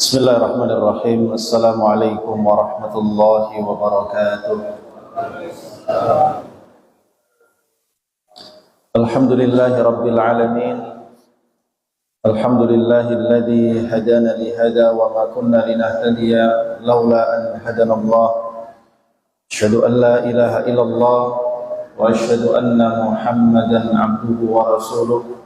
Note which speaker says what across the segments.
Speaker 1: Bismillahirrahmanirrahim. Assalamualaikum warahmatullahi wabarakatuh. Alhamdulillahi rabbil alamin. Alhamdulillahilladzi hadana li hada wa ma kunna linahtadiya laula an hadana Allah. Asyhadu an la ilaha illallah wa asyhadu anna Muhammadan abduhu wa rasuluh.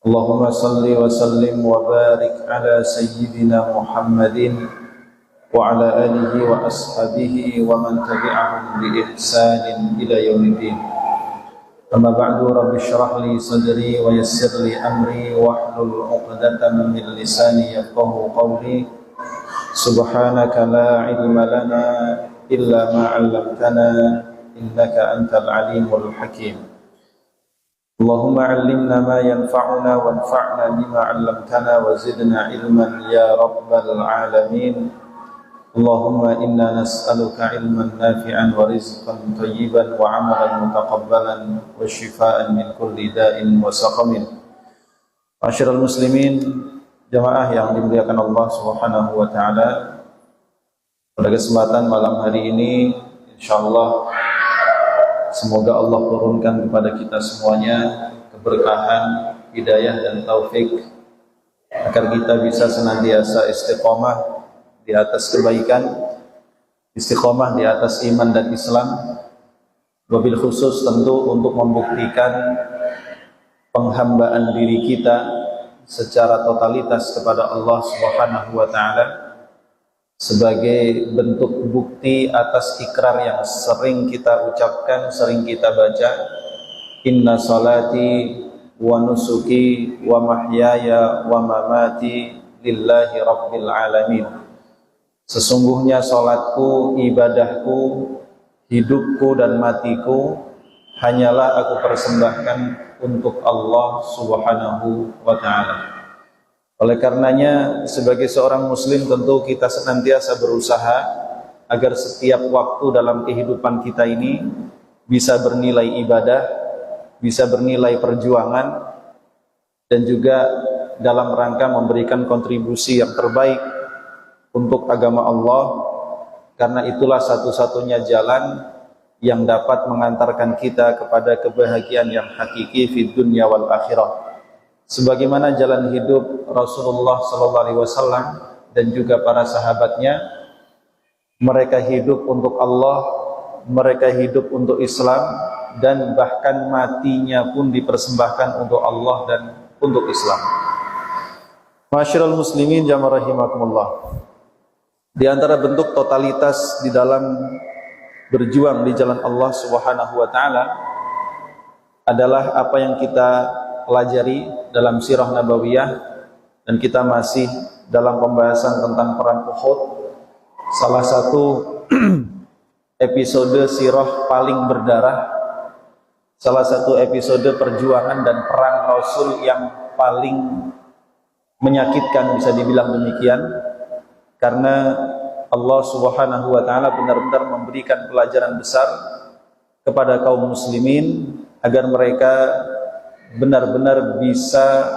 Speaker 1: Allahumma salli wa sallim wa barik ala sayyidina Muhammadin wa ala alihi wa ashabihi wa man tabi'ahum bi ihsanin ila yaumiddin. Amma ba'du, rabbi shrah li sadri wa yassir li amri wa hlul 'uqdatam min lisani yafqahu qawli. Subhanaka la ilma lana illa ma 'allamtana innaka antal alimul hakim. Allahumma 'allimna ma yanfa'una wanfa'na bima 'allamtana wa zidna ilman ya rabbal alamin. Allahumma inna nas'aluka ilman nafi'an wa rizqan thayyiban wa 'amalan mutaqabbalan wa shifaa'an min kulli da'in wa saqamin. Ma'asyiral muslimin, jamaah yang dimuliakan Allah Subhanahu wa taala. Pada kesempatan malam hari ini insyaallah semoga Allah turunkan kepada kita semuanya keberkahan, hidayah dan taufik agar kita bisa senantiasa istiqomah di atas kebaikan, istiqomah di atas iman dan Islam, wabil khusus tentu untuk membuktikan penghambaan diri kita secara totalitas kepada Allah Subhanahu wa taala sebagai bentuk bukti atas ikrar yang sering kita ucapkan, sering kita baca, inna salati wa nusuki wa mahyaya wa mamati lillahi rabbil alamin. Sesungguhnya salatku, ibadahku, hidupku dan matiku hanyalah aku persembahkan untuk Allah Subhanahu wa ta'ala. Oleh karenanya sebagai seorang muslim tentu kita senantiasa berusaha agar setiap waktu dalam kehidupan kita ini bisa bernilai ibadah, bisa bernilai perjuangan, dan juga dalam rangka memberikan kontribusi yang terbaik untuk agama Allah, karena itulah satu-satunya jalan yang dapat mengantarkan kita kepada kebahagiaan yang hakiki fid dunya wal akhirah. Sebagaimana jalan hidup Rasulullah SAW dan juga para sahabatnya, mereka hidup untuk Allah, mereka hidup untuk Islam, dan bahkan matinya pun dipersembahkan untuk Allah dan untuk Islam. Ma'asyiral muslimin jamaah rahimakumullah. Di antara bentuk totalitas di dalam berjuang di jalan Allah Subhanahu wa taala adalah apa yang kita pelajari dalam sirah nabawiyah, dan kita masih dalam pembahasan tentang perang Uhud, salah satu episode sirah paling berdarah, salah satu episode perjuangan dan perang Rasul yang paling menyakitkan, bisa dibilang demikian, karena Allah Subhanahu wa taala benar-benar memberikan pelajaran besar kepada kaum muslimin agar mereka benar-benar bisa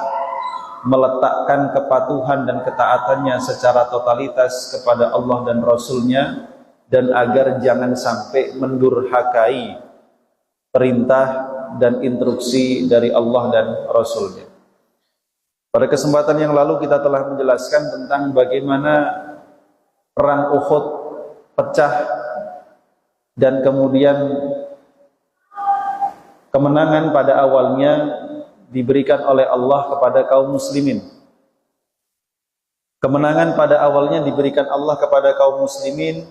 Speaker 1: meletakkan kepatuhan dan ketaatannya secara totalitas kepada Allah dan Rasulnya, dan agar jangan sampai mendurhakai perintah dan instruksi dari Allah dan Rasulnya. Pada kesempatan yang lalu kita telah menjelaskan tentang bagaimana perang Uhud pecah dan kemudian kemenangan pada awalnya diberikan oleh Allah kepada kaum muslimin. Kemenangan pada awalnya diberikan Allah kepada kaum muslimin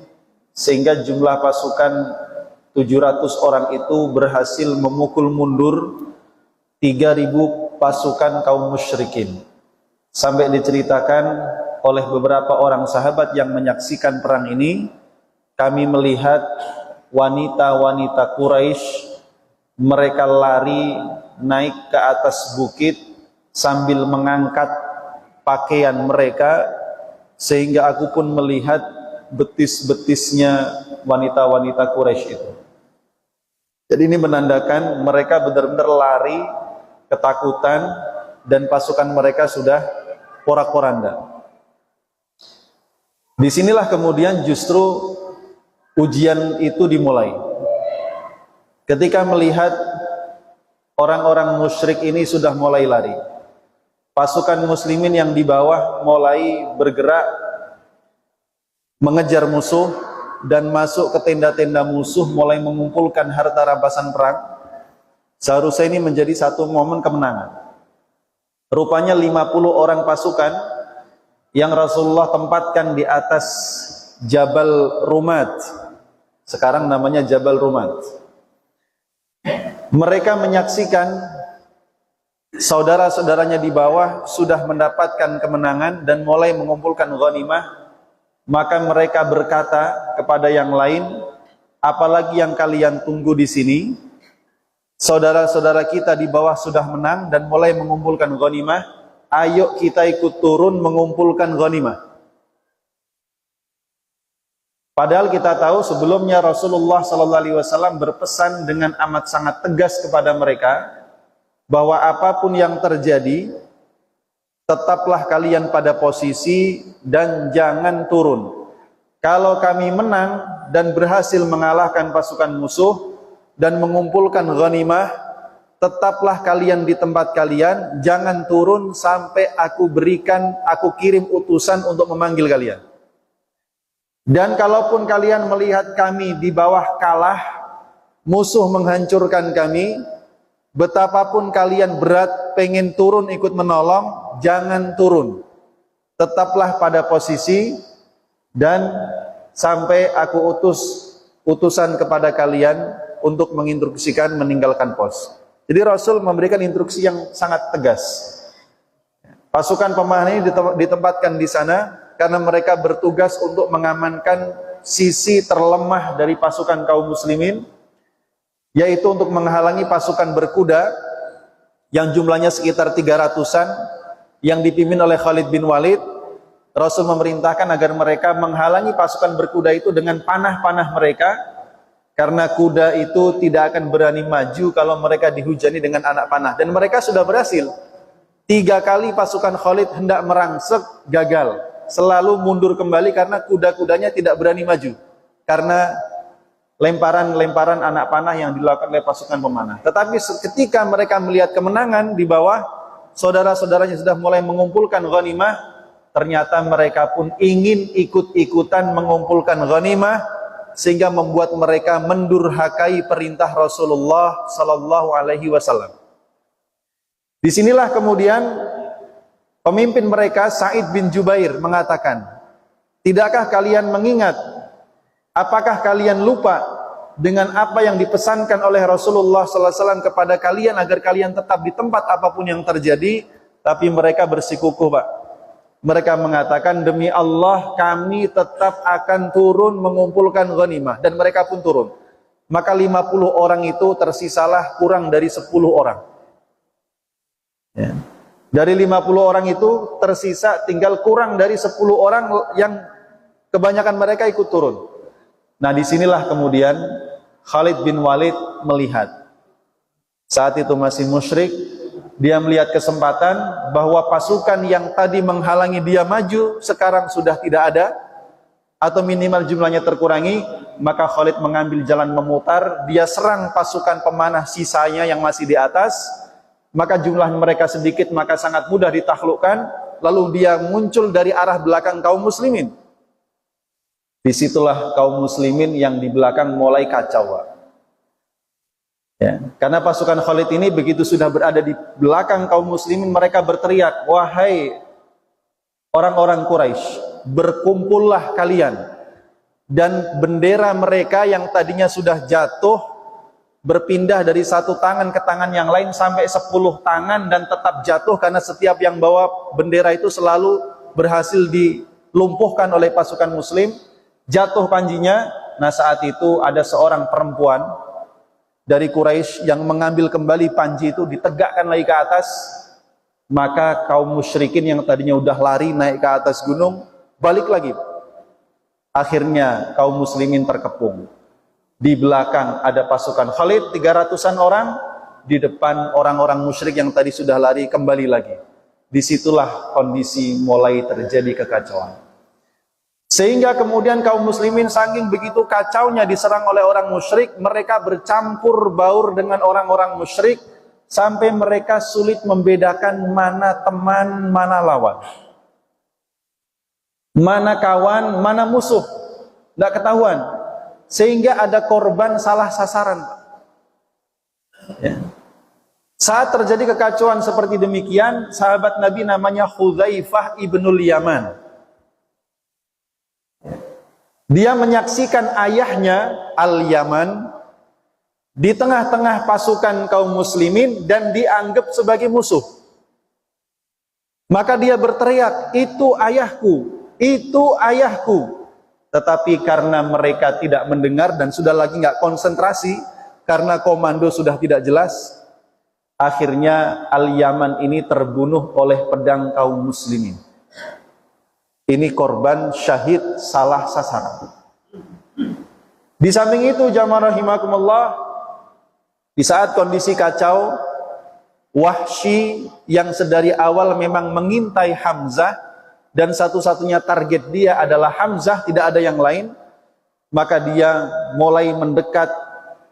Speaker 1: sehingga jumlah pasukan 700 orang itu berhasil memukul mundur 3.000 pasukan kaum musyrikin. Sampai diceritakan oleh beberapa orang sahabat yang menyaksikan perang ini, kami melihat wanita-wanita Quraisy mereka lari naik ke atas bukit sambil mengangkat pakaian mereka, sehingga aku pun melihat betis-betisnya wanita-wanita Quraisy itu. Jadi ini menandakan mereka benar-benar lari ketakutan dan pasukan mereka sudah porak-poranda. Disinilah kemudian justru ujian itu dimulai. Ketika melihat orang-orang musyrik ini sudah mulai lari, pasukan muslimin yang di bawah mulai bergerak mengejar musuh dan masuk ke tenda-tenda musuh, mulai mengumpulkan harta rampasan perang. Seharusnya ini menjadi satu momen kemenangan. Rupanya 50 orang pasukan yang Rasulullah tempatkan di atas Jabal Rumat, sekarang namanya Jabal Rumat. Mereka menyaksikan saudara-saudaranya di bawah sudah mendapatkan kemenangan dan mulai mengumpulkan ghanimah. Maka mereka berkata kepada yang lain, apalagi yang kalian tunggu di sini? Saudara-saudara kita di bawah sudah menang dan mulai mengumpulkan ghanimah. Ayo kita ikut turun mengumpulkan ghanimah. Padahal kita tahu sebelumnya Rasulullah SAW berpesan dengan amat sangat tegas kepada mereka bahwa apapun yang terjadi, tetaplah kalian pada posisi dan jangan turun. Kalau kami menang dan berhasil mengalahkan pasukan musuh dan mengumpulkan ghanimah, tetaplah kalian di tempat kalian, jangan turun sampai aku kirim utusan untuk memanggil kalian. Dan kalaupun kalian melihat kami di bawah kalah, musuh menghancurkan kami, betapapun kalian berat pengen turun ikut menolong, jangan turun. Tetaplah pada posisi dan sampai aku utus utusan kepada kalian untuk menginstruksikan meninggalkan pos. Jadi Rasul memberikan instruksi yang sangat tegas. Pasukan pemanah ini ditempatkan di sana karena mereka bertugas untuk mengamankan sisi terlemah dari pasukan kaum muslimin, yaitu untuk menghalangi pasukan berkuda yang jumlahnya sekitar 300-an yang dipimpin oleh Khalid bin Walid. Rasul memerintahkan agar mereka menghalangi pasukan berkuda itu dengan panah-panah mereka, karena kuda itu tidak akan berani maju kalau mereka dihujani dengan anak panah. Dan mereka sudah berhasil. 3 kali pasukan Khalid hendak merangsek, gagal. Selalu mundur kembali karena kuda-kudanya tidak berani maju, karena lemparan-lemparan anak panah yang dilakukan oleh pasukan pemanah. Tetapi ketika mereka melihat kemenangan di bawah, saudara-saudaranya sudah mulai mengumpulkan ghanimah, ternyata mereka pun ingin ikut-ikutan mengumpulkan ghanimah, sehingga membuat mereka mendurhakai perintah Rasulullah sallallahu alaihi wasallam. Disinilah kemudian pemimpin mereka Sa'id bin Jubair mengatakan, tidakkah kalian mengingat, apakah kalian lupa dengan apa yang dipesankan oleh Rasulullah sallallahu alaihi wasallam kepada kalian agar kalian tetap di tempat apapun yang terjadi? Tapi mereka bersikukuh, Pak. Mereka mengatakan, demi Allah kami tetap akan turun mengumpulkan ghanimah. Dan mereka pun turun. Maka 50 orang itu tersisalah kurang dari 10 orang. Ya. Dari 50 orang itu tersisa tinggal kurang dari 10 orang yang kebanyakan mereka ikut turun. Nah, disinilah kemudian Khalid bin Walid melihat. Saat itu masih musyrik. Dia melihat kesempatan bahwa pasukan yang tadi menghalangi dia maju sekarang sudah tidak ada, atau minimal jumlahnya terkurangi. Maka Khalid mengambil jalan memutar, dia serang pasukan pemanah sisanya yang masih di atas. Maka jumlah mereka sedikit, maka sangat mudah ditaklukkan. Lalu dia muncul dari arah belakang kaum muslimin. Disitulah kaum muslimin yang di belakang mulai kacau. Ya, karena pasukan Khalid ini begitu sudah berada di belakang kaum muslimin, mereka berteriak, wahai orang-orang Quraisy, berkumpullah kalian. Dan bendera mereka yang tadinya sudah jatuh berpindah dari satu tangan ke tangan yang lain sampai 10 tangan dan tetap jatuh, karena setiap yang bawa bendera itu selalu berhasil dilumpuhkan oleh pasukan muslim, jatuh panjinya. Nah, saat itu ada seorang perempuan dari Quraisy yang mengambil kembali panji itu, ditegakkan lagi ke atas. Maka kaum musyrikin yang tadinya udah lari naik ke atas gunung, balik lagi. Akhirnya kaum muslimin terkepung. Di belakang ada pasukan Khalid 300-an orang, di depan orang-orang musyrik yang tadi sudah lari kembali lagi. Disitulah kondisi mulai terjadi kekacauan. Sehingga kemudian kaum muslimin saking begitu kacaunya diserang oleh orang musyrik, mereka bercampur baur dengan orang-orang musyrik sampai mereka sulit membedakan mana teman, mana lawan, mana kawan, mana musuh, tidak ketahuan. Sehingga ada korban salah sasaran. Ya. Saat terjadi kekacauan seperti demikian, sahabat Nabi namanya Hudzaifah ibnul Yaman. Dia menyaksikan ayahnya Al-Yaman di tengah-tengah pasukan kaum muslimin dan dianggap sebagai musuh. Maka dia berteriak, "Itu ayahku, itu ayahku." Tetapi karena mereka tidak mendengar dan sudah lagi nggak konsentrasi karena komando sudah tidak jelas, akhirnya Al-Yaman ini terbunuh oleh pedang kaum muslimin. Ini korban syahid salah sasaran. Di samping itu jamaah rahimakumullah, di saat kondisi kacau, Wahsy yang sedari awal memang mengintai Hamzah dan satu-satunya target dia adalah Hamzah, tidak ada yang lain, maka dia mulai mendekat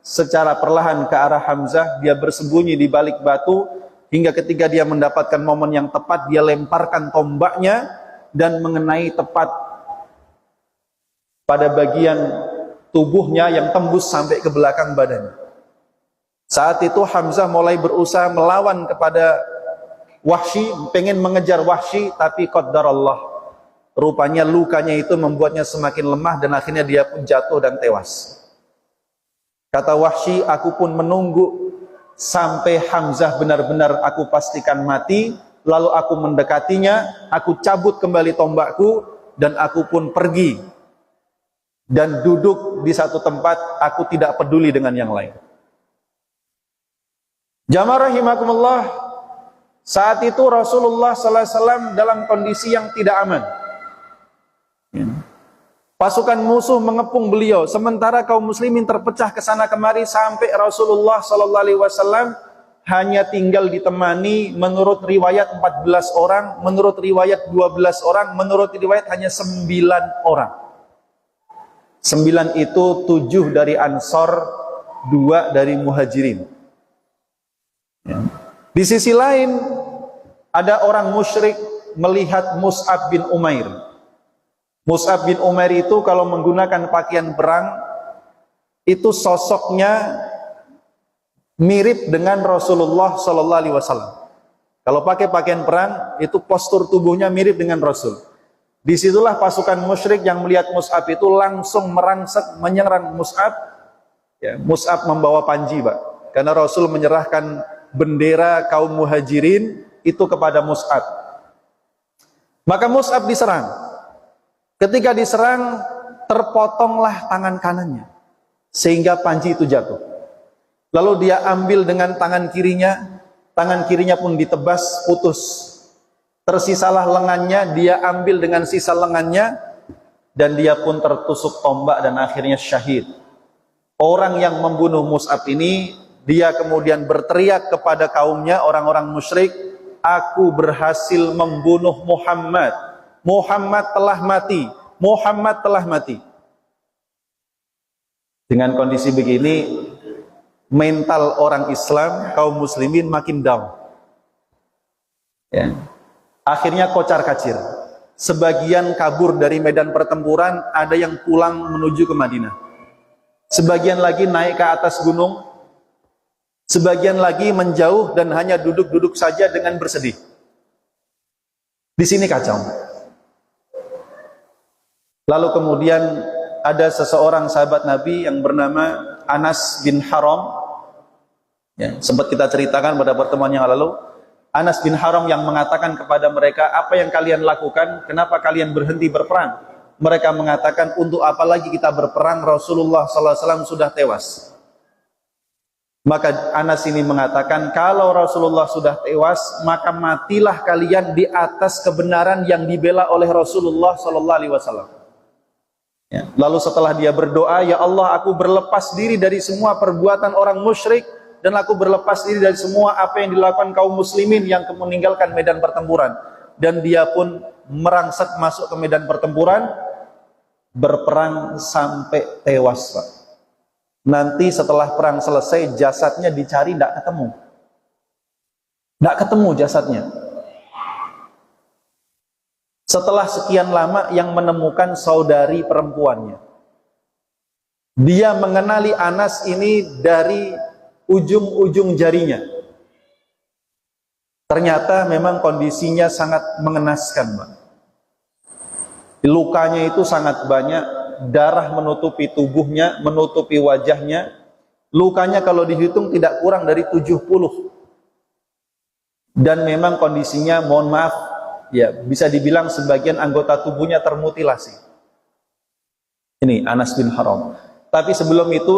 Speaker 1: secara perlahan ke arah Hamzah. Dia bersembunyi di balik batu hingga ketika dia mendapatkan momen yang tepat, dia lemparkan tombaknya dan mengenai tepat pada bagian tubuhnya yang tembus sampai ke belakang badannya. Saat itu Hamzah mulai berusaha melawan kepada Wahsy, pengen mengejar Wahsy, tapi qadarullah, rupanya lukanya itu membuatnya semakin lemah dan akhirnya dia pun jatuh dan tewas. Kata Wahsy, aku pun menunggu sampai Hamzah benar-benar aku pastikan mati. Lalu aku mendekatinya, aku cabut kembali tombakku, dan aku pun pergi dan duduk di satu tempat. Aku tidak peduli dengan yang lain. Jamaah rahimakumullah, saat itu Rasulullah SAW dalam kondisi yang tidak aman. Pasukan musuh mengepung beliau, sementara kaum muslimin terpecah ke sana kemari sampai Rasulullah SAW hanya tinggal ditemani menurut riwayat 14 orang, menurut riwayat 12 orang, menurut riwayat hanya 9 orang. 9 itu 7 dari Ansor, 2 dari Muhajirin. Ya. Di sisi lain ada orang musyrik melihat Mus'ab bin Umair. Mus'ab bin Umair itu kalau menggunakan pakaian perang itu sosoknya mirip dengan Rasulullah Sallallahu Alaihi Wasallam. Kalau pakai pakaian perang, itu postur tubuhnya mirip dengan Rasul. Disitulah pasukan musyrik yang melihat Mus'ab itu langsung merangsek menyerang Mus'ab. Ya, Mus'ab membawa panji, Pak, karena Rasul menyerahkan bendera kaum Muhajirin itu kepada Mus'ab. Maka Mus'ab diserang. Ketika diserang, terpotonglah tangan kanannya sehingga panji itu jatuh. Lalu dia ambil dengan tangan kirinya pun ditebas, putus. Tersisalah lengannya, dia ambil dengan sisa lengannya, dan dia pun tertusuk tombak dan akhirnya syahid. Orang yang membunuh Mus'ab ini, dia kemudian berteriak kepada kaumnya, orang-orang musyrik, aku berhasil membunuh Muhammad. Muhammad telah mati. Muhammad telah mati. Dengan kondisi begini, mental orang Islam, kaum muslimin makin down. Ya. Akhirnya kocar kacir. Sebagian kabur dari medan pertempuran, ada yang pulang menuju ke Madinah. Sebagian lagi naik ke atas gunung. Sebagian lagi menjauh dan hanya duduk-duduk saja dengan bersedih. Di sini kacau. Lalu kemudian ada seseorang sahabat Nabi yang bernama Anas bin Haram. Ya, sempat kita ceritakan pada pertemuan yang lalu, Anas bin Haram yang mengatakan kepada mereka, apa yang kalian lakukan? Kenapa kalian berhenti berperang? Mereka mengatakan, untuk apa lagi kita berperang? Rasulullah SAW sudah tewas. Maka Anas ini mengatakan, kalau Rasulullah sudah tewas, maka matilah kalian di atas kebenaran yang dibela oleh Rasulullah SAW. Ya. Lalu setelah dia berdoa, ya Allah, aku berlepas diri dari semua perbuatan orang musyrik, dan aku berlepas diri dari semua apa yang dilakukan kaum muslimin yang meninggalkan medan pertempuran. Dan dia pun merangsek masuk ke medan pertempuran. berperang sampai tewas, Pak. Nanti setelah perang selesai jasadnya dicari tidak ketemu. Tidak ketemu jasadnya. Setelah sekian lama yang menemukan saudari perempuannya. Dia mengenali Anas ini dari ujung-ujung jarinya. Ternyata memang kondisinya sangat mengenaskan, Pak. Lukanya itu sangat banyak, darah menutupi tubuhnya, menutupi wajahnya. Lukanya kalau dihitung tidak kurang dari 70. Dan memang kondisinya, mohon maaf, ya bisa dibilang sebagian anggota tubuhnya termutilasi. Ini Anas bin Haram. Tapi sebelum itu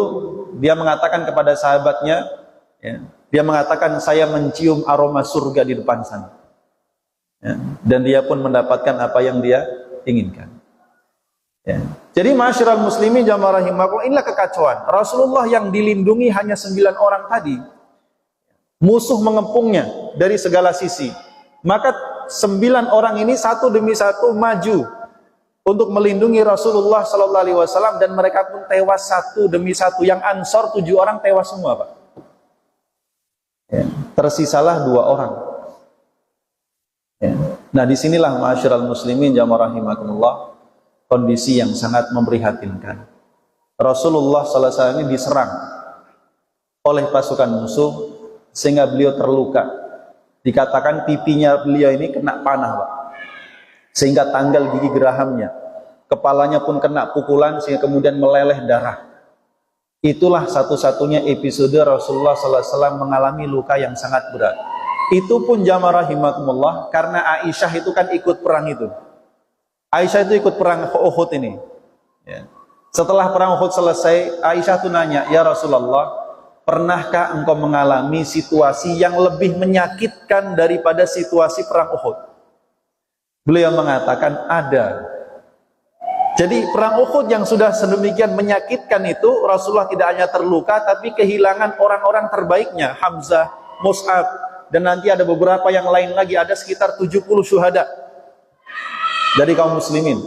Speaker 1: dia mengatakan kepada sahabatnya, ya, dia mengatakan, saya mencium aroma surga di depan sana. Ya, dan dia pun mendapatkan apa yang dia inginkan. Ya. Jadi ma'asyiral muslimin jamaah rahimakumullah, inilah kekacauan. Rasulullah yang dilindungi hanya 9 orang tadi, musuh mengepungnya dari segala sisi. Maka 9 orang ini satu demi satu maju untuk melindungi Rasulullah sallallahu alaihi wasallam, dan mereka pun tewas satu demi satu. Yang Ansor 7 orang tewas semua, Pak. Ya. Tersisalah 2 orang. Ya. Nah, disinilah ma'asyiral muslimin jamaah rahimakumullah, kondisi yang sangat memprihatinkan. Rasulullah sallallahu alaihi wasallam ini diserang oleh pasukan musuh sehingga beliau terluka. Dikatakan pipinya beliau ini kena panah, Pak. Sehingga tanggal gigi gerahamnya. Kepalanya pun kena pukulan sehingga kemudian meleleh darah. Itulah satu-satunya episode Rasulullah sallallahu alaihi wasallam mengalami luka yang sangat berat. Itu pun jamaah rahimakumullah karena Aisyah itu kan ikut perang itu. Aisyah itu ikut perang Uhud ini. Ya. Setelah perang Uhud selesai, Aisyah itu nanya, ya Rasulullah, pernahkah engkau mengalami situasi yang lebih menyakitkan daripada situasi perang Uhud? Beliau mengatakan, ada. Jadi perang Uhud yang sudah sedemikian menyakitkan itu, Rasulullah tidak hanya terluka, tapi kehilangan orang-orang terbaiknya, Hamzah, Mus'ab, dan nanti ada beberapa yang lain lagi, ada sekitar 70 syuhada dari kaum muslimin.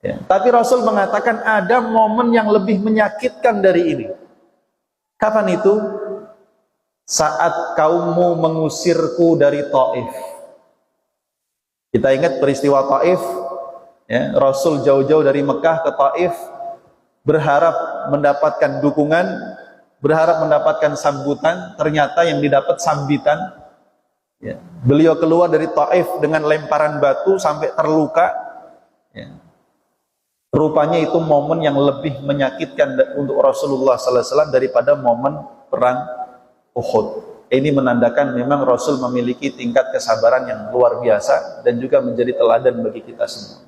Speaker 1: Ya. Tapi Rasul mengatakan ada momen yang lebih menyakitkan dari ini. Kapan itu? Saat kaummu mengusirku dari Taif. Kita ingat peristiwa Taif, ya, Rasul jauh-jauh dari Mekah ke Taif berharap mendapatkan dukungan, berharap mendapatkan sambutan. Ternyata yang didapat sambitan. Ya. Beliau keluar dari Taif dengan lemparan batu sampai terluka. Ya. Rupanya itu momen yang lebih menyakitkan untuk Rasulullah sallallahu alaihi wasallam daripada momen perang Uhud. Ini menandakan memang Rasul memiliki tingkat kesabaran yang luar biasa dan juga menjadi teladan bagi kita semua.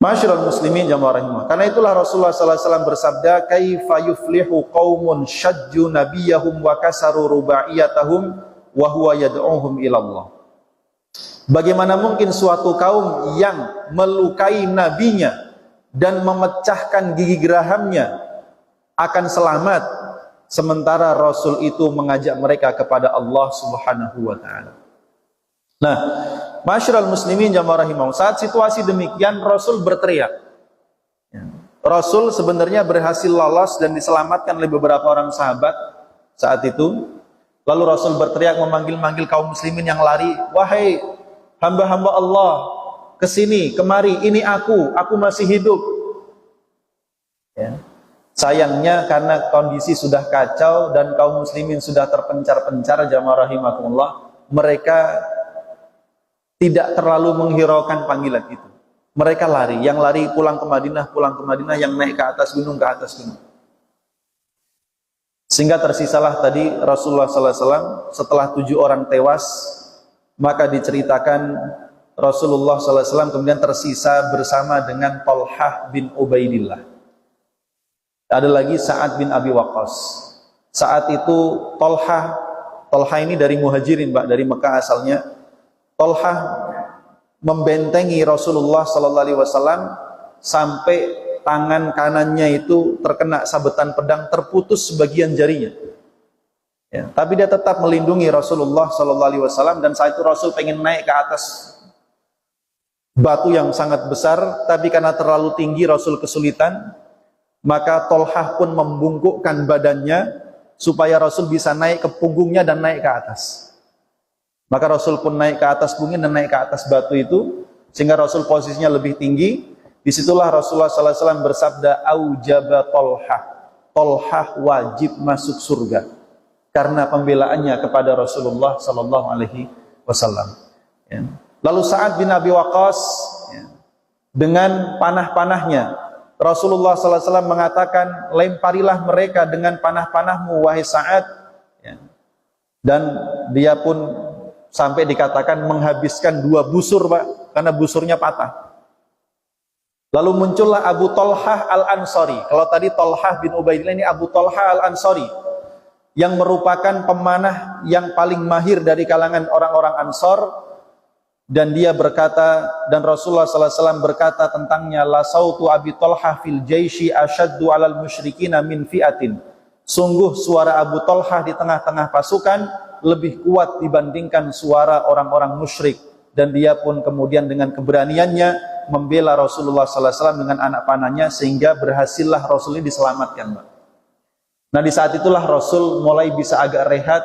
Speaker 1: Ma'asyiral muslimin jamaah rahimah. Karena itulah Rasulullah sallallahu alaihi wasallam bersabda, "Kaifa yuflihu qaumun syajju nabiyahum wa kasaru rubaiyatahum wa huwa yad'uhum ila Allah." Bagaimana mungkin suatu kaum yang melukai nabinya dan memecahkan gigi gerahamnya akan selamat, sementara Rasul itu mengajak mereka kepada Allah Subhanahu wa taala. Nah, ma'asyiral muslimin jamaah rahimahum, saat situasi demikian Rasul berteriak. Rasul sebenarnya berhasil lolos dan diselamatkan oleh beberapa orang sahabat saat itu. Lalu Rasul berteriak memanggil-manggil kaum muslimin yang lari, "Wahai hamba-hamba Allah, kesini, kemari, ini aku masih hidup." Ya. Sayangnya karena kondisi sudah kacau dan kaum muslimin sudah terpencar-pencar jamaah rahimakumullah, mereka tidak terlalu menghiraukan panggilan itu. Mereka lari, yang lari pulang ke Madinah, yang naik ke atas gunung. Sehingga tersisalah tadi Rasulullah sallallahu alaihi wasallam setelah 7 orang tewas, maka diceritakan Rasulullah sallallahu alaihi wasallam kemudian tersisa bersama dengan Talhah bin Ubaidillah. Ada lagi Sa'ad bin Abi Waqqas. Saat itu Talhah ini dari Muhajirin, Pak, dari Mekah asalnya. Talhah membentengi Rasulullah sallallahu alaihi wasallam sampai tangan kanannya itu terkena sabetan pedang, terputus sebagian jarinya. Ya, tapi dia tetap melindungi Rasulullah sallallahu alaihi wasallam, dan saat itu Rasul pengen naik ke atas batu yang sangat besar, tapi karena terlalu tinggi Rasul kesulitan, maka Tolhah pun membungkukkan badannya supaya Rasul bisa naik ke punggungnya dan naik ke atas. Maka Rasul pun naik ke atas punggung dan naik ke atas batu itu, sehingga Rasul posisinya lebih tinggi. Disitulah Rasulullah SAW bersabda, "Aujaba Tolhah, Tolhah wajib masuk surga," karena pembelaannya kepada Rasulullah SAW. Ya. Lalu Sa'ad bin Abi Waqqas, ya, dengan panah-panahnya, Rasulullah SAW mengatakan, "Lemparilah mereka dengan panah-panahmu, wahai Sa'ad." Ya. Dan dia pun sampai dikatakan menghabiskan 2 busur, Pak, karena busurnya patah. Lalu muncullah Abu Tolhah Al-Ansari. Kalau tadi Tolhah bin Ubaidillah, ini Abu Tolhah Al-Ansari, yang merupakan pemanah yang paling mahir dari kalangan orang-orang Ansor. Dan dia berkata, dan Rasulullah SAW berkata tentangnya, "La sautu Abi Tolhah fil jaishi asyaddu alal musyrikina min fi'atin." Sungguh suara Abu Tolhah di tengah-tengah pasukan lebih kuat dibandingkan suara orang-orang musyrik. Dan dia pun kemudian dengan keberaniannya membela Rasulullah SAW dengan anak panahnya, sehingga berhasillah Rasul ini diselamatkan. Nah, di saat itulah Rasul mulai bisa agak rehat.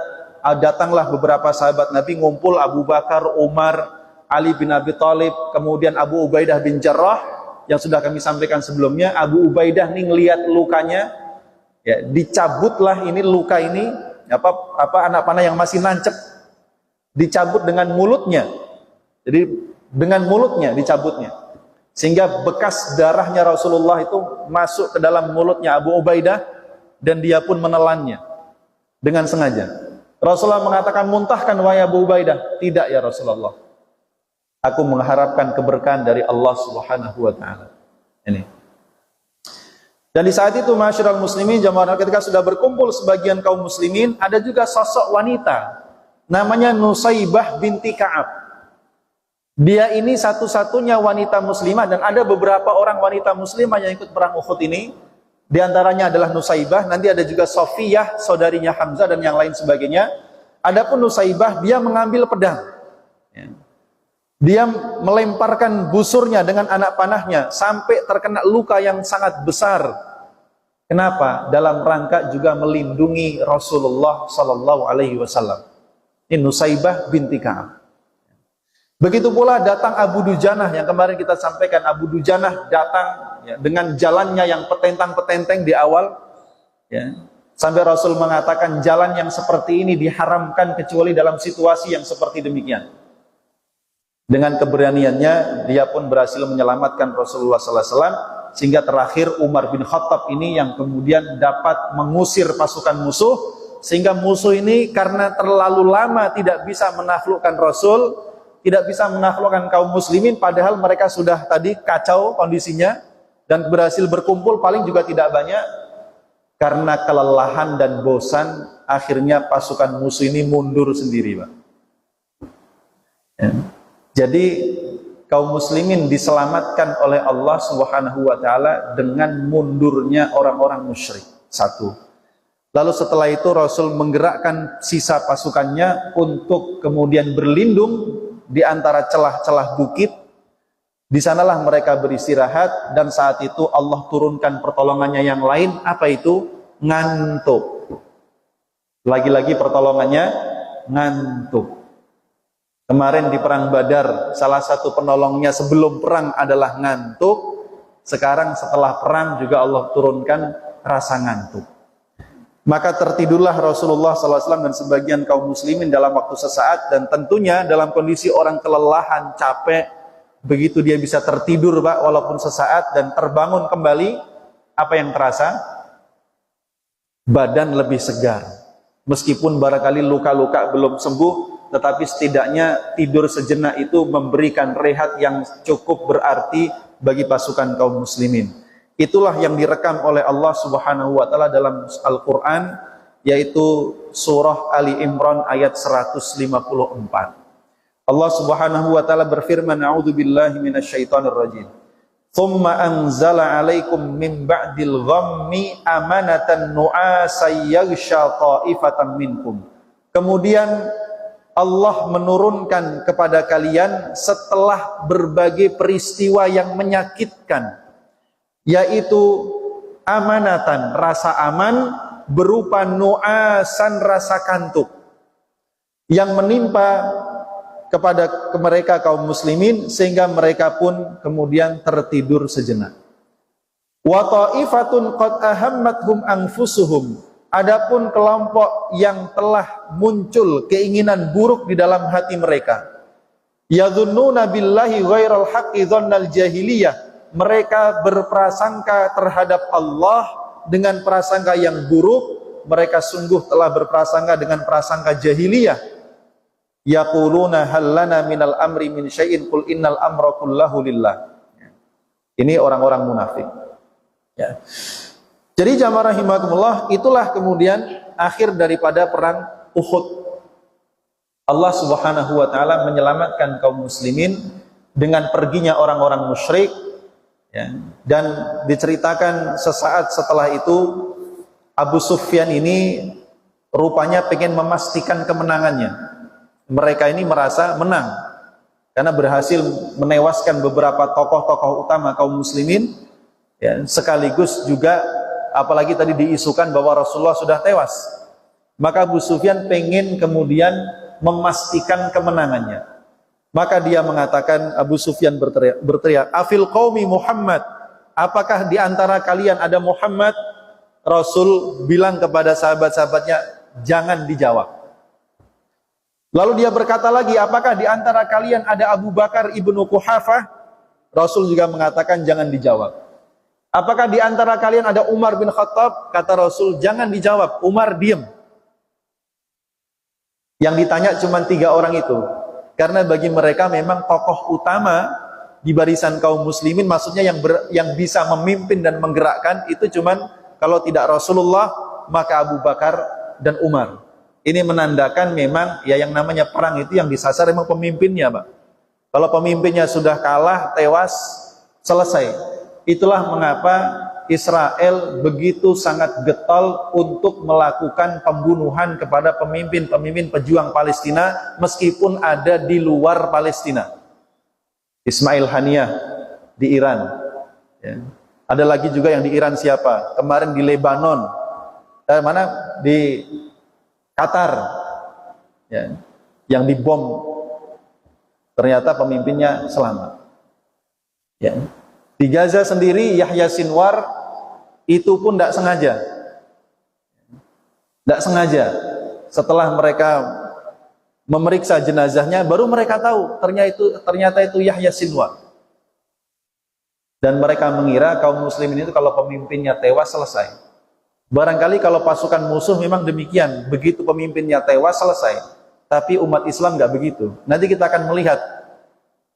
Speaker 1: Datanglah beberapa sahabat Nabi ngumpul, Abu Bakar, Umar, Ali bin Abi Thalib, kemudian Abu Ubaidah bin Jarrah, yang sudah kami sampaikan sebelumnya. Abu Ubaidah nih ngelihat lukanya, ya, dicabutlah ini luka ini, anak panah yang masih nancep, dicabut dengan mulutnya. Jadi dengan mulutnya dicabutnya, sehingga bekas darahnya Rasulullah itu masuk ke dalam mulutnya Abu Ubaidah, dan dia pun menelannya dengan sengaja. Rasulullah mengatakan, "Muntahkan wahai Abu Ubaidah." "Tidak ya Rasulullah, aku mengharapkan keberkahan dari Allah Subhanahu wa taala." Ini. Dan di saat itu, masyarul muslimin jamaah, ketika sudah berkumpul sebagian kaum muslimin, ada juga sosok wanita namanya Nusaybah binti Ka'ab. Dia ini satu-satunya wanita muslimah, dan ada beberapa orang wanita muslimah yang ikut perang Uhud ini. Di antaranya adalah Nusaybah, nanti ada juga Sofiyah, saudarinya Hamzah, dan yang lain sebagainya. Adapun Nusaybah, dia mengambil pedang. Dia melemparkan busurnya dengan anak panahnya sampai terkena luka yang sangat besar. Kenapa? Dalam rangka juga melindungi Rasulullah SAW. Ini Nusaybah binti Ka'ab. Begitu pula datang Abu Dujanah, yang kemarin kita sampaikan. Abu Dujanah datang, ya, dengan jalannya yang petentang-petenteng di awal, ya, sampai Rasul mengatakan jalan yang seperti ini diharamkan kecuali dalam situasi yang seperti demikian. Dengan keberaniannya dia pun berhasil menyelamatkan Rasulullah SAW, sehingga terakhir Umar bin Khattab ini yang kemudian dapat mengusir pasukan musuh, sehingga musuh ini karena terlalu lama tidak bisa menaklukkan Rasul, tidak bisa menaklukkan kaum muslimin, padahal mereka sudah tadi kacau kondisinya, dan berhasil berkumpul paling juga tidak banyak. Karena kelelahan dan bosan, akhirnya pasukan musuh ini mundur sendiri, Pak. Ya. Jadi kaum muslimin diselamatkan oleh Allah Subhanahu wa taala dengan mundurnya orang-orang musyrik. 1. Lalu setelah itu Rasul menggerakkan sisa pasukannya untuk kemudian berlindung di antara celah-celah bukit. Di sanalah mereka beristirahat, dan saat itu Allah turunkan pertolongannya yang lain. Apa itu? Ngantuk. Lagi-lagi pertolongannya ngantuk. Kemarin di perang Badar, salah satu penolongnya sebelum perang adalah ngantuk. Sekarang setelah perang juga Allah turunkan rasa ngantuk. Maka tertidurlah Rasulullah SAW dan sebagian kaum muslimin dalam waktu sesaat, dan tentunya dalam kondisi orang kelelahan, capek. Begitu dia bisa tertidur, Pak, walaupun sesaat, dan terbangun kembali, apa yang terasa? Badan lebih segar. Meskipun barangkali luka-luka belum sembuh, tetapi setidaknya tidur sejenak itu memberikan rehat yang cukup berarti bagi pasukan kaum muslimin. Itulah yang direkam oleh Allah Subhanahu wa taala dalam Al-Qur'an, yaitu surah Ali Imran ayat 154. Allah Subhanahu wa taala berfirman, "A'udzubillahi minasyaitonir rajim. Tsumma anzala 'alaikum min ba'dil ghammi amanatan nu'asan yaghsha ta'ifatan minkum." Kemudian Allah menurunkan kepada kalian setelah berbagai peristiwa yang menyakitkan, yaitu amanatan, rasa aman, berupa nu'asan, rasa kantuk yang menimpa kepada mereka kaum muslimin, sehingga mereka pun kemudian tertidur sejenak. Wa ta'ifatun qad ahammathum anfusuhum, adapun kelompok yang telah muncul keinginan buruk di dalam hati mereka, yadhunnuna billahi ghairal haqqi dhannal jahiliyah, mereka berprasangka terhadap Allah dengan prasangka yang buruk, mereka sungguh telah berprasangka dengan prasangka jahiliyah. Yaquluna hal lana minal amri min syai'in qul innal amra kullahu lillah. Ini orang-orang munafik. Ya. Jadi jamaah rahimakumullah, itulah kemudian akhir daripada perang Uhud. Allah Subhanahu wa taala menyelamatkan kaum muslimin dengan perginya orang-orang musyrik, ya. Dan diceritakan sesaat setelah itu Abu Sufyan ini rupanya pengen memastikan kemenangannya. Mereka ini merasa menang karena berhasil menewaskan beberapa tokoh-tokoh utama kaum muslimin, ya, sekaligus juga apalagi tadi diisukan bahwa Rasulullah sudah tewas. Maka Abu Sufyan pengen kemudian memastikan kemenangannya. Maka dia mengatakan, Abu Sufyan berteriak, afil qaumi Muhammad, apakah di antara kalian ada Muhammad? Rasul bilang kepada sahabat-sahabatnya, jangan dijawab. Lalu dia berkata lagi, apakah di antara kalian ada Abu Bakar ibnu Quhafah? Rasul juga mengatakan jangan dijawab. Apakah di antara kalian ada Umar bin Khattab? Kata Rasul, jangan dijawab. Umar diam. Yang ditanya cuma 3 orang itu. Karena bagi mereka memang tokoh utama di barisan kaum muslimin, maksudnya yang bisa memimpin dan menggerakkan itu cuman kalau tidak Rasulullah, maka Abu Bakar dan Umar. Ini menandakan memang ya yang namanya perang itu yang disasar memang pemimpinnya, Pak. Kalau pemimpinnya sudah kalah, tewas, selesai. Itulah mengapa Israel begitu sangat getol untuk melakukan pembunuhan kepada pemimpin-pemimpin pejuang Palestina meskipun ada di luar Palestina. Ismail Haniyah di Iran, ya. Ada lagi juga yang di Iran siapa? Kemarin di Lebanon, di Qatar, ya, yang dibom, ternyata pemimpinnya selamat. Ya. Di Gaza sendiri Yahya Sinwar itu pun tidak sengaja. Tidak sengaja. Setelah mereka memeriksa jenazahnya, baru mereka tahu ternyata itu Yahya Sinwar. Dan mereka mengira kaum muslimin itu kalau pemimpinnya tewas selesai. Barangkali kalau pasukan musuh memang demikian, begitu pemimpinnya tewas selesai. Tapi umat Islam nggak begitu. Nanti kita akan melihat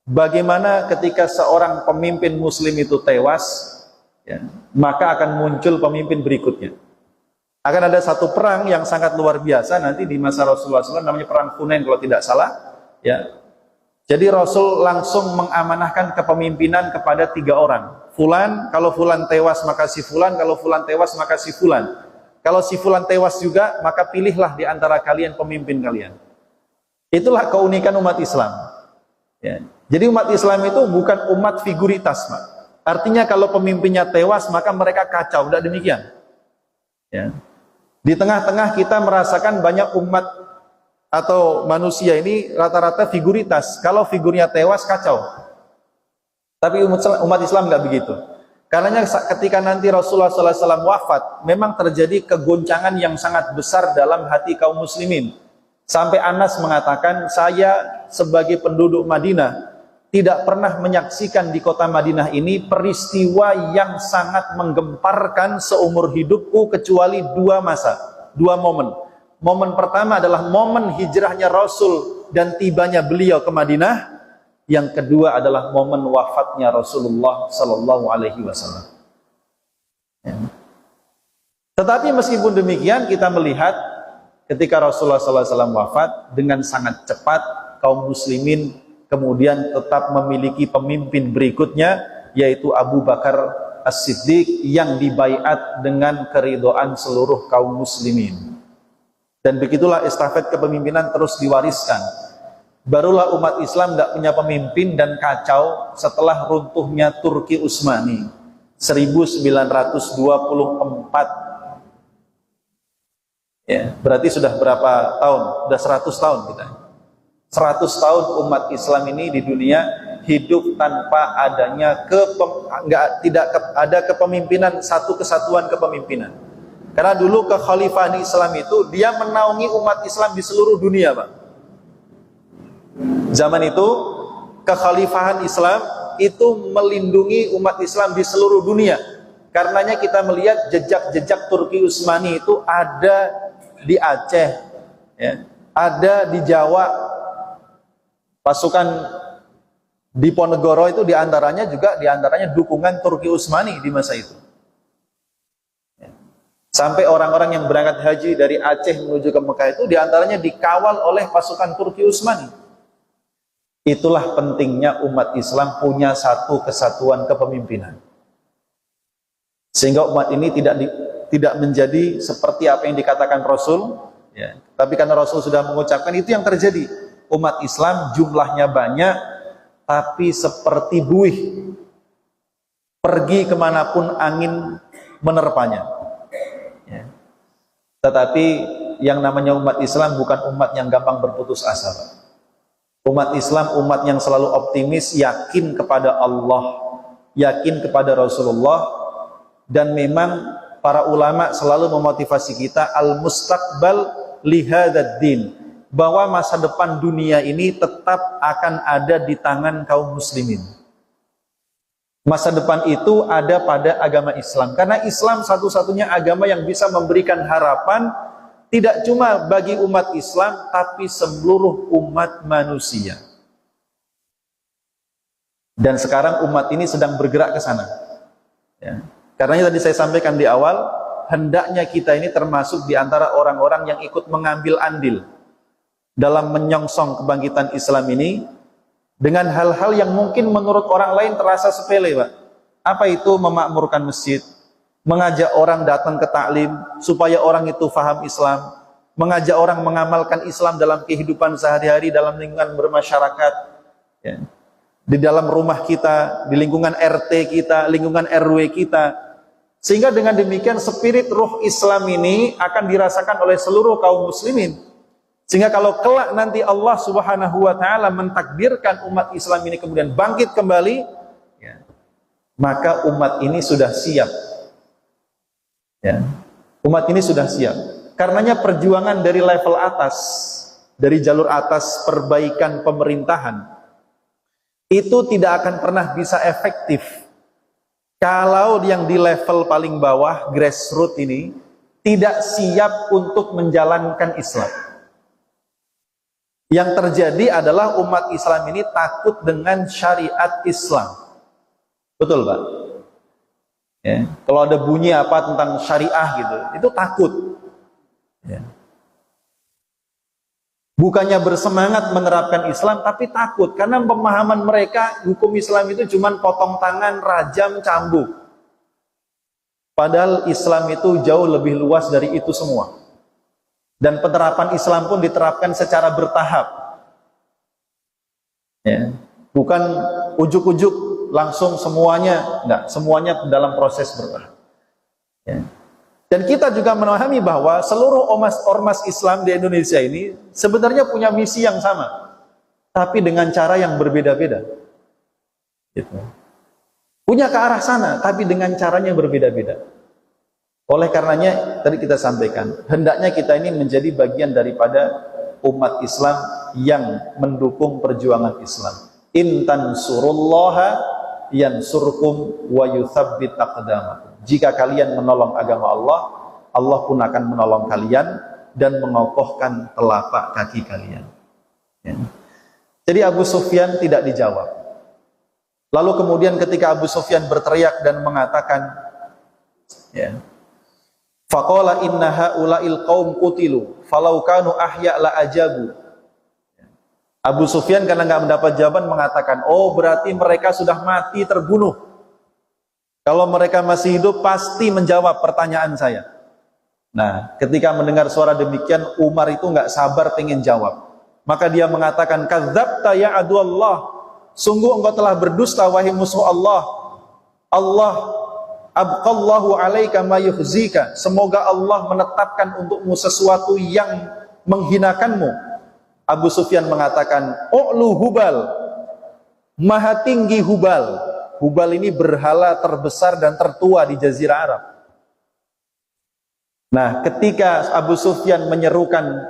Speaker 1: bagaimana ketika seorang pemimpin muslim itu tewas, ya, maka akan muncul pemimpin berikutnya. Akan ada satu perang yang sangat luar biasa nanti di masa Rasulullah SAW, namanya perang Hunain kalau tidak salah, ya. Jadi Rasul langsung mengamanahkan kepemimpinan kepada 3 orang. Fulan, kalau fulan tewas maka si fulan, kalau fulan tewas maka si fulan. Kalau si fulan tewas juga, maka pilihlah di antara kalian pemimpin kalian. Itulah keunikan umat Islam. Ya. Jadi umat Islam itu bukan umat figuritas, Pak. Artinya kalau pemimpinnya tewas maka mereka kacau, tidak demikian. Ya. Di tengah-tengah kita merasakan banyak umat atau manusia ini rata-rata figuritas. Kalau figurnya tewas kacau. Tapi umat Islam nggak begitu. Karenanya ketika nanti Rasulullah SAW wafat, memang terjadi kegoncangan yang sangat besar dalam hati kaum muslimin. Sampai Anas mengatakan, saya sebagai penduduk Madinah tidak pernah menyaksikan di kota Madinah ini peristiwa yang sangat menggemparkan seumur hidupku kecuali 2 masa, 2 momen. Momen pertama adalah momen hijrahnya Rasul dan tibanya beliau ke Madinah. Yang kedua adalah momen wafatnya Rasulullah Sallallahu Alaihi Wasallam. Ya. Tetapi meskipun demikian, kita melihat ketika Rasulullah Sallallahu Alaihi Wasallam wafat, dengan sangat cepat kaum muslimin kemudian tetap memiliki pemimpin berikutnya, yaitu Abu Bakar As-Siddiq yang dibaiat dengan keridhaan seluruh kaum muslimin. Dan begitulah estafet kepemimpinan terus diwariskan. Barulah umat Islam tidak punya pemimpin dan kacau setelah runtuhnya Turki Utsmani 1924. Ya, berarti sudah berapa tahun? Sudah 100 tahun kita. 100 tahun umat Islam ini di dunia hidup tanpa adanya tidak ada kepemimpinan, satu kesatuan kepemimpinan. Karena dulu kekhalifahan Islam itu dia menaungi umat Islam di seluruh dunia, Pak. Zaman itu kekhalifahan Islam itu melindungi umat Islam di seluruh dunia. Karenanya kita melihat jejak-jejak Turki Utsmani itu ada di Aceh, ya, ada di Jawa. Pasukan Diponegoro itu diantaranya dukungan Turki Utsmani di masa itu. Sampai orang-orang yang berangkat haji dari Aceh menuju ke Mekah itu diantaranya dikawal oleh pasukan Turki Utsmani. Itulah pentingnya umat Islam punya satu kesatuan kepemimpinan. Sehingga umat ini tidak menjadi seperti apa yang dikatakan Rasul, ya. Tapi karena Rasul sudah mengucapkan, itu yang terjadi. Umat Islam jumlahnya banyak, tapi seperti buih, pergi kemanapun angin menerpanya. Ya. Tetapi yang namanya umat Islam bukan umat yang gampang berputus asa, Pak. Umat Islam umat yang selalu optimis, yakin kepada Allah, yakin kepada Rasulullah, dan memang para ulama selalu memotivasi kita al-mustaqbal lihadzal din, bahwa masa depan dunia ini tetap akan ada di tangan kaum muslimin. Masa depan itu ada pada agama Islam, karena Islam satu-satunya agama yang bisa memberikan harapan tidak cuma bagi umat Islam, tapi seluruh umat manusia. Dan sekarang umat ini sedang bergerak ke sana, ya. Karena tadi saya sampaikan di awal, hendaknya kita ini termasuk di antara orang-orang yang ikut mengambil andil dalam menyongsong kebangkitan Islam ini, dengan hal-hal yang mungkin menurut orang lain terasa sepele, Pak. Apa itu? Memakmurkan masjid, mengajak orang datang ke taklim supaya orang itu faham Islam, mengajak orang mengamalkan Islam dalam kehidupan sehari-hari, dalam lingkungan bermasyarakat, ya. Di dalam rumah kita, di lingkungan RT kita, lingkungan RW kita. Sehingga dengan demikian spirit ruh Islam ini akan dirasakan oleh seluruh kaum muslimin. Sehingga kalau kelak nanti Allah Subhanahu wa taala mentakdirkan umat Islam ini kemudian bangkit kembali, ya, maka umat ini sudah siap. Ya. Umat ini sudah siap. Karenanya perjuangan dari level atas, dari jalur atas perbaikan pemerintahan, itu tidak akan pernah bisa efektif kalau yang di level paling bawah, grassroots ini tidak siap untuk menjalankan Islam. Yang terjadi adalah umat Islam ini takut dengan syariat Islam. Betul, Pak? Ya. Kalau ada bunyi apa tentang syariah gitu, itu takut. Ya. Bukannya bersemangat menerapkan Islam, tapi takut. Karena pemahaman mereka, hukum Islam itu cuma potong tangan, rajam, cambuk. Padahal Islam itu jauh lebih luas dari itu semua. Dan penerapan Islam pun diterapkan secara bertahap, ya. Bukan ujuk-ujuk langsung semuanya, enggak, semuanya dalam proses bertahap, ya. Dan kita juga memahami bahwa seluruh ormas Islam di Indonesia ini sebenarnya punya misi yang sama, tapi dengan cara yang berbeda-beda, gitu. Punya ke arah sana, tapi dengan caranya yang berbeda-beda. Oleh karenanya tadi kita sampaikan, hendaknya kita ini menjadi bagian daripada umat Islam yang mendukung perjuangan Islam. In tansurullaha yansurkum wa yutsabbit aqdamakum. Jika kalian menolong agama Allah, Allah pun akan menolong kalian dan mengokohkan telapak kaki kalian. Ya. Jadi Abu Sufyan tidak dijawab. Lalu kemudian ketika Abu Sufyan berteriak dan mengatakan, ya, faqala inna haula'il qaum qutilu falau kanu ahya la ajabu. Abu Sufyan karena nggak mendapat jawaban mengatakan, oh berarti mereka sudah mati terbunuh. Kalau mereka masih hidup pasti menjawab pertanyaan saya. Nah, ketika mendengar suara demikian, Umar itu nggak sabar pengen jawab. Maka dia mengatakan, kadzabta ya aduallah, sungguh engkau telah berdusta wahai musuh Allah. Allah abqallahu alaika ma yukhzika, semoga Allah menetapkan untukmu sesuatu yang menghinakanmu. Abu Sufyan mengatakan, u'lu Hubal, maha tinggi Hubal. Hubal ini berhala terbesar dan tertua di Jazirah Arab. Nah, ketika Abu Sufyan menyerukan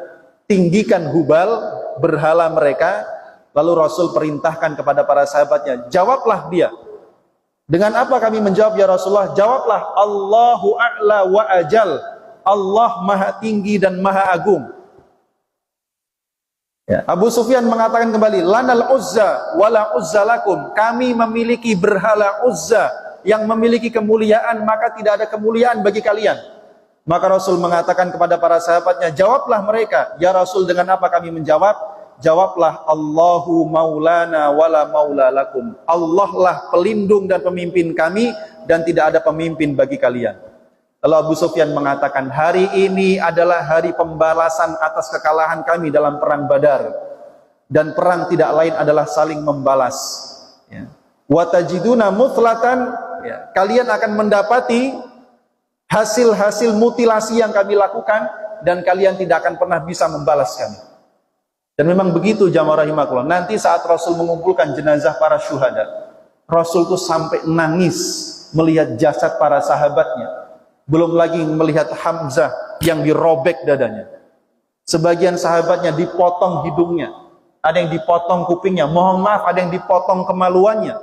Speaker 1: tinggikan Hubal, berhala mereka, lalu Rasul perintahkan kepada para sahabatnya, jawablah dia. Dengan apa kami menjawab ya Rasulullah? Jawablah, Allahu a'la wa ajal, Allah maha tinggi dan maha agung. Ya. Abu Sufyan mengatakan kembali, lanal uzza wala uzza lakum, kami memiliki berhala Uzza yang memiliki kemuliaan, maka tidak ada kemuliaan bagi kalian. Maka Rasul mengatakan kepada para sahabatnya, jawablah mereka. Ya Rasul, dengan apa kami menjawab? Jawablah, Allahu maulana wala maula lakum, Allah lah pelindung dan pemimpin kami, dan tidak ada pemimpin bagi kalian. Lalu Abu Sufyan mengatakan, hari ini adalah hari pembalasan atas kekalahan kami dalam perang Badar, dan perang tidak lain adalah saling membalas. Ya. Wa tajiduna muthlatan, ya, kalian akan mendapati hasil-hasil mutilasi yang kami lakukan, dan kalian tidak akan pernah bisa membalas kami. Dan memang begitu jamaah rahimakumullah. Nanti saat Rasul mengumpulkan jenazah para syuhada, Rasul itu sampai nangis melihat jasad para sahabatnya. Belum lagi melihat Hamzah yang dirobek dadanya. Sebagian sahabatnya dipotong hidungnya, ada yang dipotong kupingnya, mohon maaf, ada yang dipotong kemaluannya.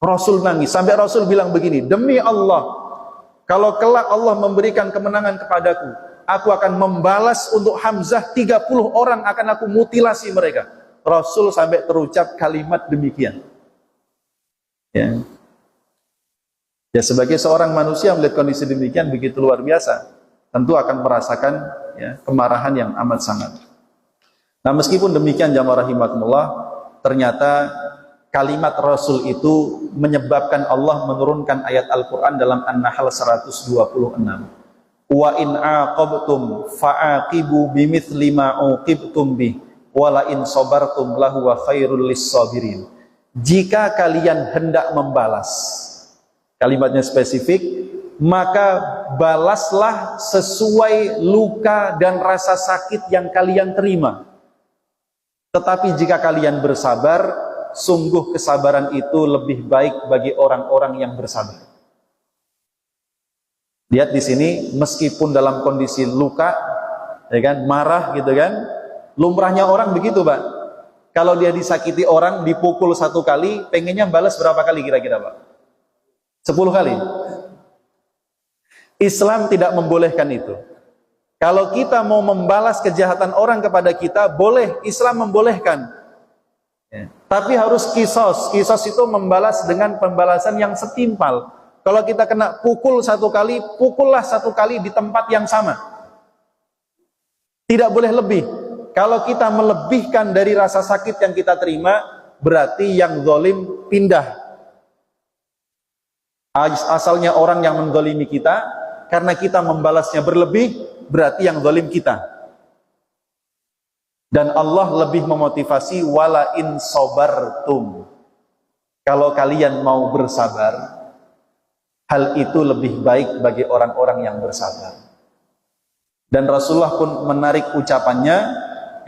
Speaker 1: Rasul nangis, sampai Rasul bilang begini, demi Allah, kalau kelak Allah memberikan kemenangan kepadaku, aku akan membalas untuk Hamzah, 30 orang akan aku mutilasi mereka. Rasul sampai terucap kalimat demikian. Ya. Ya, sebagai seorang manusia melihat kondisi demikian begitu luar biasa, tentu akan merasakan, ya, kemarahan yang amat sangat. Nah, meskipun demikian jamaah rahimakumullah, ternyata kalimat Rasul itu menyebabkan Allah menurunkan ayat Al-Quran dalam An-Nahl 126. Wa in aqabtum fa'aqibu bimithli ma uqibtum bih wa la in sabartum lahu wa khairul lis-sabirin. Jika kalian hendak membalas, kalimatnya spesifik, maka balaslah sesuai luka dan rasa sakit yang kalian terima. Tetapi jika kalian bersabar, sungguh kesabaran itu lebih baik bagi orang-orang yang bersabar. Lihat di sini, meskipun dalam kondisi luka, ya kan, marah gitu kan, lumrahnya orang begitu, Pak. Kalau dia disakiti orang, dipukul 1 kali, pengennya balas berapa kali kira-kira, Pak? 10 kali. Islam tidak membolehkan itu. Kalau kita mau membalas kejahatan orang kepada kita, boleh, Islam membolehkan. Ya. Tapi harus kisos. Kisos itu membalas dengan pembalasan yang setimpal. Kalau kita kena pukul 1 kali, pukullah 1 kali di tempat yang sama. Tidak boleh lebih. Kalau kita melebihkan dari rasa sakit yang kita terima, berarti yang zalim pindah. Asalnya orang yang menzalimi kita, karena kita membalasnya berlebih, berarti yang zalim kita. Dan Allah lebih memotivasi, wala in sabartum, kalau kalian mau bersabar, hal itu lebih baik bagi orang-orang yang bersabar. Dan Rasulullah pun menarik ucapannya,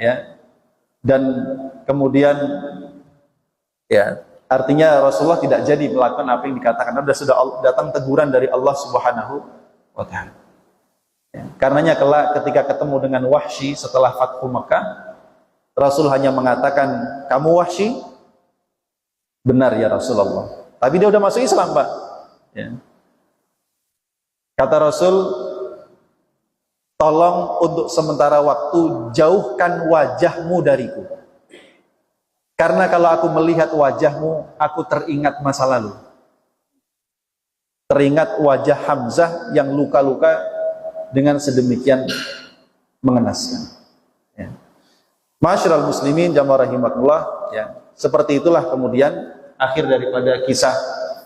Speaker 1: ya, dan kemudian, ya, artinya Rasulullah tidak jadi melakukan apa yang dikatakan. Sudah datang teguran dari Allah Subhanahu wa Ta'ala. Ya, karenanya kelak ketika ketemu dengan Wahsy setelah Fathu Makkah, Rasul hanya mengatakan, kamu Wahsy? Benar ya Rasulullah. Tapi dia udah masuk Islam, Pak. Ya. Kata Rasul, tolong untuk sementara waktu jauhkan wajahmu dariku. Karena kalau aku melihat wajahmu, aku teringat masa lalu. Teringat wajah Hamzah yang luka-luka dengan sedemikian mengenaskan. Ya. Ma'asyiral muslimin jamaah rahimakumullah, ya. Seperti itulah kemudian akhir daripada kisah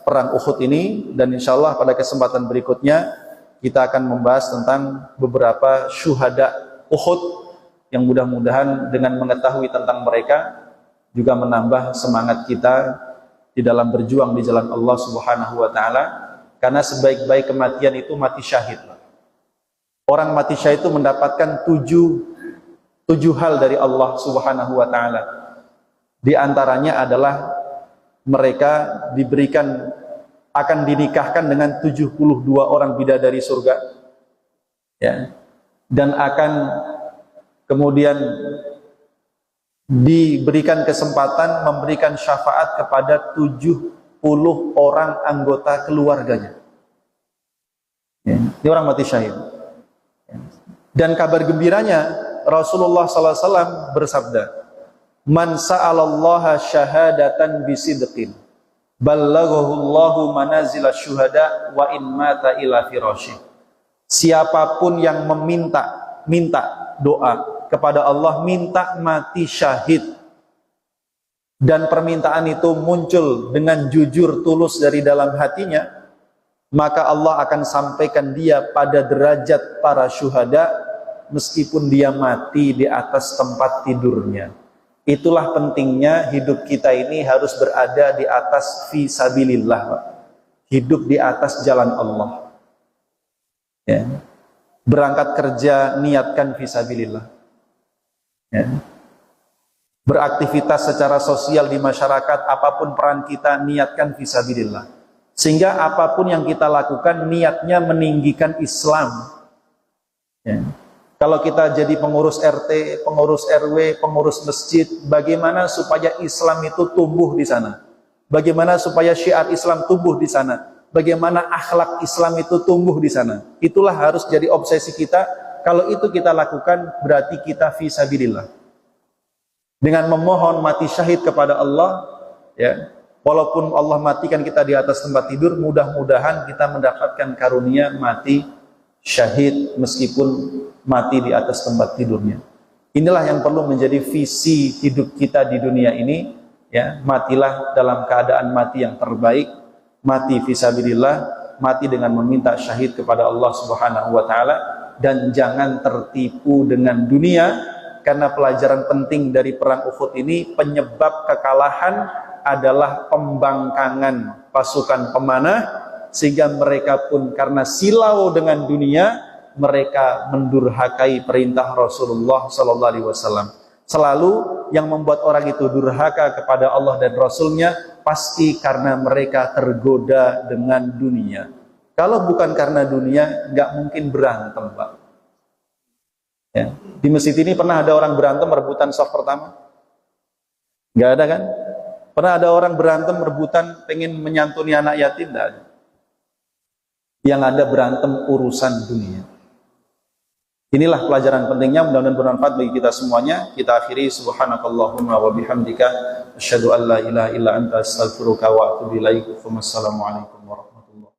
Speaker 1: perang Uhud ini, dan insyaallah pada kesempatan berikutnya kita akan membahas tentang beberapa syuhada Uhud yang mudah-mudahan dengan mengetahui tentang mereka juga menambah semangat kita di dalam berjuang di jalan Allah Subhanahu wa taala, karena sebaik-baik kematian itu mati syahid. Orang mati syahid itu mendapatkan tujuh hal dari Allah Subhanahu wa taala. Di antaranya adalah mereka akan dinikahkan dengan 72 orang bidadari surga, ya, dan akan kemudian diberikan kesempatan memberikan syafaat kepada 70 orang anggota keluarganya. Ya, ini orang mati syahid. Dan kabar gembiranya, Rasulullah SAW bersabda, "Man sa'alallaha syahadatan bisidqin, ballaghahullahu manazila syuhada wa in mata ila firasyih." Siapapun yang minta doa kepada Allah, minta mati syahid, dan permintaan itu muncul dengan jujur tulus dari dalam hatinya, maka Allah akan sampaikan dia pada derajat para syuhada meskipun dia mati di atas tempat tidurnya. Itulah pentingnya hidup kita ini harus berada di atas fisabilillah, Pak. Hidup di atas jalan Allah, ya. Berangkat kerja niatkan fisabilillah, ya. Beraktivitas secara sosial di masyarakat, apapun peran kita, niatkan fisabilillah. Sehingga apapun yang kita lakukan, niatnya meninggikan Islam, ya. Kalau kita jadi pengurus RT, pengurus RW, pengurus masjid, bagaimana supaya Islam itu tumbuh di sana? Bagaimana supaya syiar Islam tumbuh di sana? Bagaimana akhlak Islam itu tumbuh di sana? Itulah harus jadi obsesi kita. Kalau itu kita lakukan, berarti kita fisabilillah. Dengan memohon mati syahid kepada Allah, ya, walaupun Allah matikan kita di atas tempat tidur, mudah-mudahan kita mendapatkan karunia mati syahid meskipun mati di atas tempat tidurnya. Inilah yang perlu menjadi visi hidup kita di dunia ini, ya. Matilah dalam keadaan mati yang terbaik, mati fisabilillah, mati dengan meminta syahid kepada Allah Subhanahu wa taala, dan jangan tertipu dengan dunia. Karena pelajaran penting dari perang Uhud ini, penyebab kekalahan adalah pembangkangan pasukan pemanah, sehingga mereka pun karena silau dengan dunia, mereka mendurhakai perintah Rasulullah sallallahu alaihi wasallam. Selalu yang membuat orang itu durhaka kepada Allah dan Rasulnya pasti karena mereka tergoda dengan dunia. Kalau bukan karena dunia, nggak mungkin berantem, Pak. Ya. Di masjid ini pernah ada orang berantem rebutan saf pertama? Nggak ada kan? Pernah ada orang berantem rebutan pengen menyantuni anak yatim? Nggak ada. Yang ada berantem urusan dunia. Inilah pelajaran pentingnya, mudah-mudahan bermanfaat bagi kita semuanya. Kita akhiri, subhanakallahumma wa bihamdika asyhadu an la ilaha illa anta astaghfiruka wa atubu ilaik. Wassalamualaikum.